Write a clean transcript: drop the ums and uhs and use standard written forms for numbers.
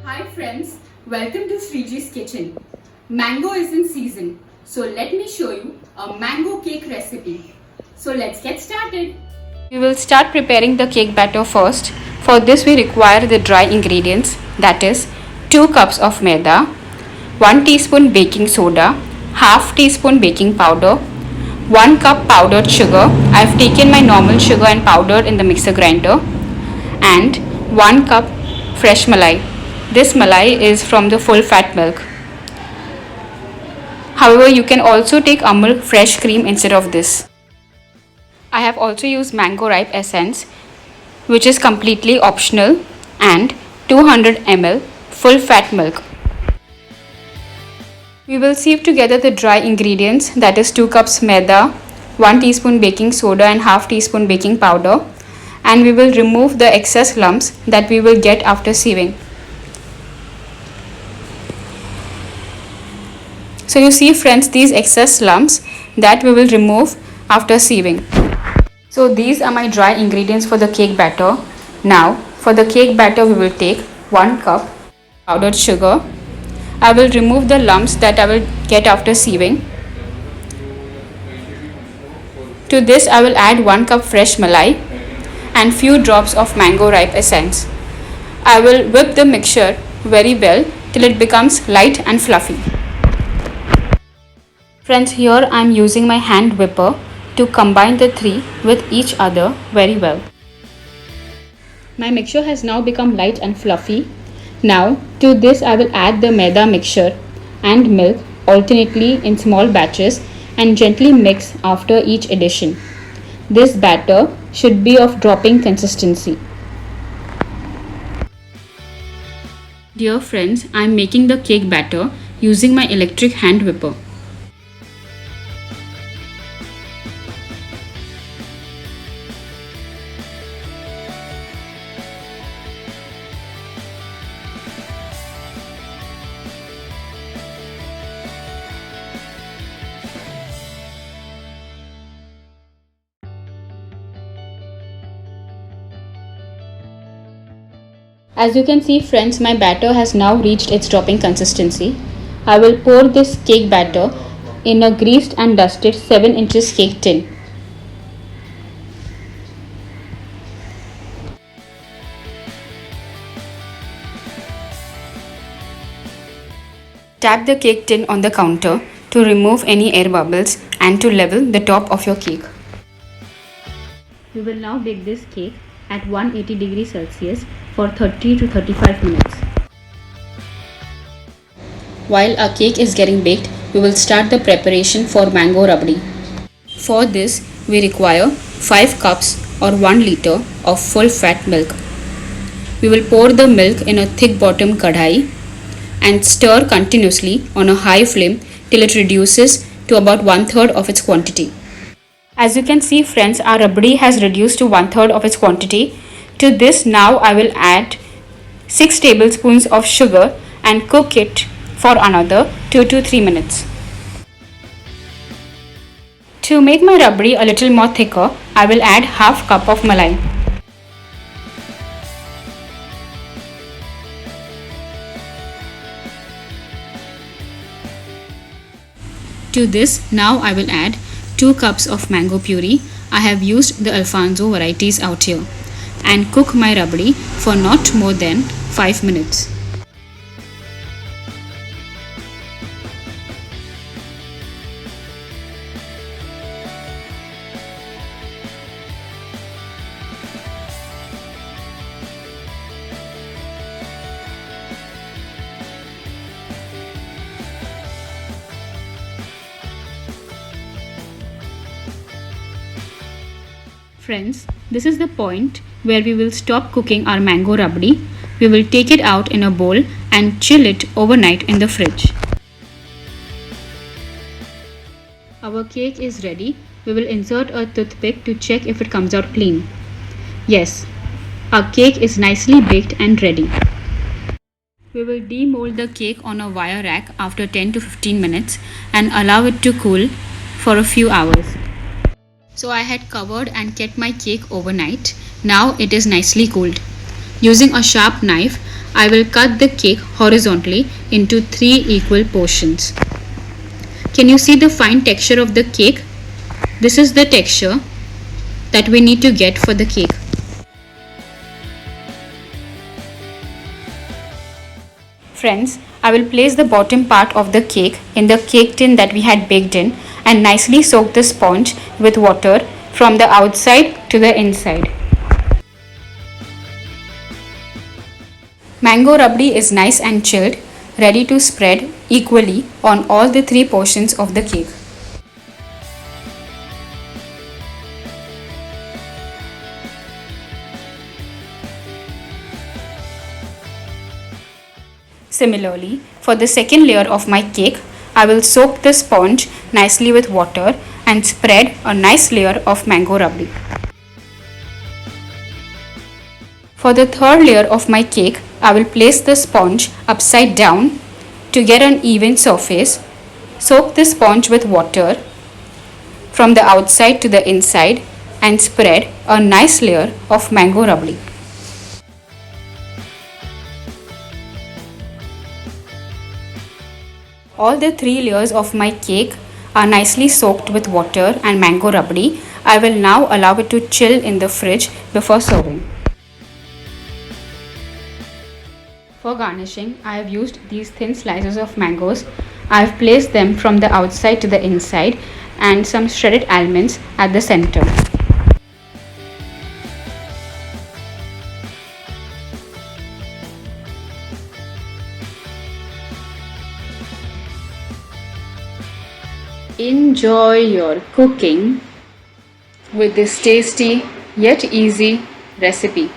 Hi friends, welcome to Sriji's kitchen. Mango is in season, so let me show you a mango cake recipe. So let's get started. We will start preparing the cake batter first. For this we require the dry ingredients, that is 2 cups of maida, 1 teaspoon baking soda, half teaspoon baking powder, 1 cup powdered sugar. I have taken my normal sugar and powdered in the mixer grinder, and 1 cup fresh malai. This malai is from the full fat milk. However, you can also take Amul fresh cream instead of this. I have also used mango ripe essence, which is completely optional, and 200 ml full fat milk. We will sieve together the dry ingredients, that is 2 cups maida, 1 teaspoon baking soda and half teaspoon baking powder, and we will remove the excess lumps that we will get after sieving. So you see friends, these excess lumps that we will remove after sieving. So these are my dry ingredients for the cake batter. Now for the cake batter we will take 1 cup powdered sugar. I will remove the lumps that I will get after sieving. To this I will add 1 cup fresh malai and few drops of mango ripe essence. I will whip the mixture very well till it becomes light and fluffy. Friends, here I am using my hand whipper to combine the three with each other very well. My mixture has now become light and fluffy. Now to this I will add the maida mixture and milk alternately in small batches and gently mix after each addition. This batter should be of dropping consistency. Dear friends, I am making the cake batter using my electric hand whipper. As you can see friends, my batter has now reached its dropping consistency. I will pour this cake batter in a greased and dusted 7 inches cake tin. Tap the cake tin on the counter to remove any air bubbles and to level the top of your cake. We will now bake this cake at 180 degrees Celsius for 30 to 35 minutes. While our cake is getting baked, we will start the preparation for mango rabdi. For this, we require 5 cups or 1 liter of full fat milk. We will pour the milk in a thick bottom kadhai and stir continuously on a high flame till it reduces to about 1/3 of its quantity. As you can see friends, our rabdi has reduced to 1/3 of its quantity. To this now I will add 6 tablespoons of sugar and cook it for another 2 to 3 minutes. To make my rabdi a little more thicker, I will add half cup of malai. To this now I will add 2 cups of mango puree. I have used the Alfonso varieties out here, and cook my rabdi for not more than 5 minutes. Friends, this is the point where we will stop cooking our mango rabdi. We will take it out in a bowl and chill it overnight in the fridge. Our cake is ready. We will insert a toothpick to check if it comes out clean. Yes, our cake is nicely baked and ready. We will demold the cake on a wire rack after 10 to 15 minutes and allow it to cool for a few hours. So I had covered and kept my cake overnight. Now it is nicely cooled. Using a sharp knife, I will cut the cake horizontally into 3 equal portions. Can you see the fine texture of the cake? This is the texture that we need to get for the cake. Friends, I will place the bottom part of the cake in the cake tin that we had baked in and nicely soak the sponge with water from the outside to the inside. Mango rabdi is nice and chilled, ready to spread equally on all the 3 portions of the cake. Similarly, for the second layer of my cake, I will soak the sponge nicely with water and spread a nice layer of mango rabdi. For the third layer of my cake, I will place the sponge upside down to get an even surface. Soak the sponge with water from the outside to the inside and spread a nice layer of mango rabdi. All the 3 layers of my cake are nicely soaked with water and mango rabdi. I will now allow it to chill in the fridge before serving. For garnishing, I have used these thin slices of mangoes. I have placed them from the outside to the inside and some shredded almonds at the center. Enjoy your cooking with this tasty yet easy recipe.